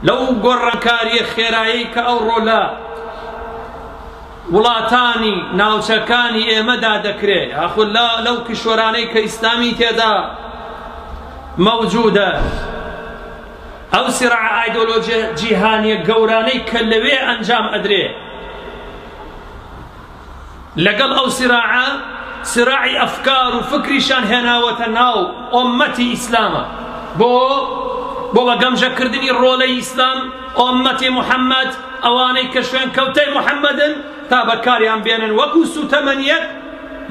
لەو گۆڕانکاریە خێرایی کە ئەوڕۆ لە وڵاتانی ناوچەکانی ئێمەدا دەکرێت یاخود لەو کشوەرانەی کە ئیسلامی تێدا مەوجودە، ئەو سیراع ئایدۆلۆجیە جیهانیە گەورانەی کە لەوێ ئەنجام ئەدرێ، لەگەڵ ئەو سیراعە سراعی ئەفکار و فکریشان هێناوەتە ناو ئۆمەتی ئیسلامە بۆ بەگەمژەکردنی ڕۆڵەی ئیسلام ئۆمەتی محەممەد، ئەوانەی کە شوێن کەوتەی محەممەدن تا بەکاریان بێنن وەکو سوتەمەنیەک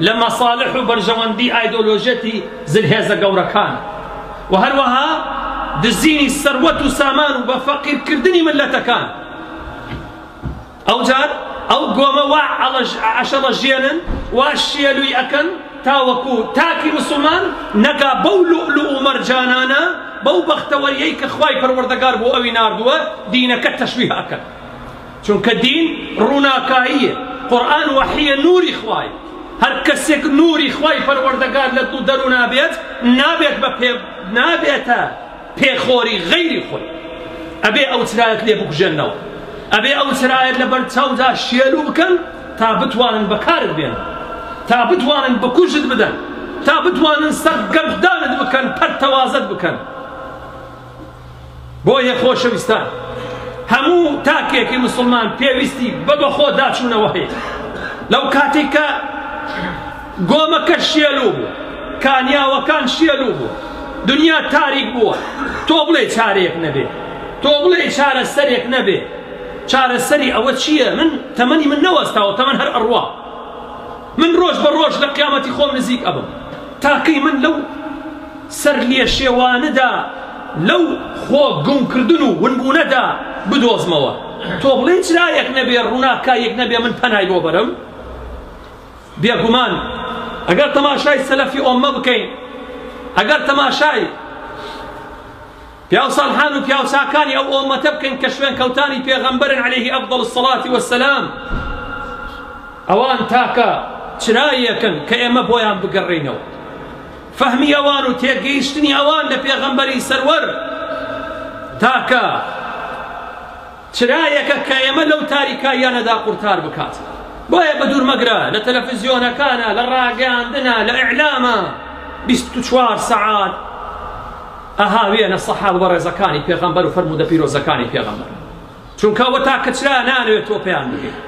لە مەساڵح و بەرژەوەندی ئایدۆلۆژەتی زلهێزە گەورەکان و هەروەها دزینی سەروەت و سامان و بە فەقیرکردنی ملەتەکان. ئەوجار ئەو گۆمە وا عەشەڵەژێنن وا شێلووی ئەکەن تاوەکو تاکی مسلمان نەگا بەو لؤلؤ و مەرجانانە بەو بەختەوەریەی کە خوای پەروەردەگار بۆ ئەوی ناردووە دینەکە تەشبیه ئەکەن، چونکە دین ڕووناکاییە، قورئان وەحیە نووری خوای، هەر کەسێک نووری خوای پەروەردەگار لە دوو دەرو نابێتە پێخۆری غەیری خۆی، ئەبێ ئەو چرایەت لێ بکوژێنەوە، ئەبێ ئەو چرایەت لە بەرچاودا شێلوو بکەن تا بتوانن بەکارت بێن، تا بتوانن بکوژت بدەن، تا بتوانن سەرگەردانت بکەن، پەرتەوازت بکەن. بۆیە خۆشەویستان هەموو تاکێکی مسلمان پێویستی بەخۆ داچوونەوە هەیە. لەو کاتێک کە گۆمەکە شێلوو بوو، کانیاوەکان شێلوو بوو، دنیا تاریک بووە، تۆ بڵێ چارەیەک نەبێ، تۆ بڵێ چارەسەرێک نەبێ. چارەسەری ئەوە چییە؟ من تەمەنی من نەوەستاوە، تەمەن هەر ئەڕوا، من ڕۆژ بە ڕۆژ لە قیامەتی خۆم نزیک ئەبم تاکەی من لەو سەر لێ شێوانەدا لەو خۆ گومکردن و ونبوونەدا بدۆزمەوە. تۆ بڵێ چرایەک نەبێ، ڕووناکایەک نەبێ، من پەنای بۆ بەرم. بێگومان ئەگەر تەماشای سەلەفی ئۆممە بکەین، ئەگەر تەماشای پیاوساڵحان و پیاوچاکانی ئەو ئۆمەتە بکەین کە شوێن کەوتانی پێغەمبەرن عەلەیهی ئەفضەل الصەڵاتی وەسسەلام، ئەوان تاکە چرایەکن کە ئێمە بۆیان بگەڕێینەوە، فەهمی ئەوان و تێگەیشتنی ئەوان لە پێغەمبەری سەروەر تاکە چرایەکە کە ئێمە لەو تاریکاییانەدا قورتار بکات. بۆیە بە دوور مەگرە لە تەلەڤیزیۆنەکانە، لە ڕاگەیاندنە، لە ئیعلامە 24 سەعات ئەهاوێنە سەحابە بەڕێزەکانی پێغەمبەر و فەرموودە پیرۆزەکانی پێغەمبەر، چونکە ئەوە تاکە چرا نانەوێت تۆ پێیان بگەیت.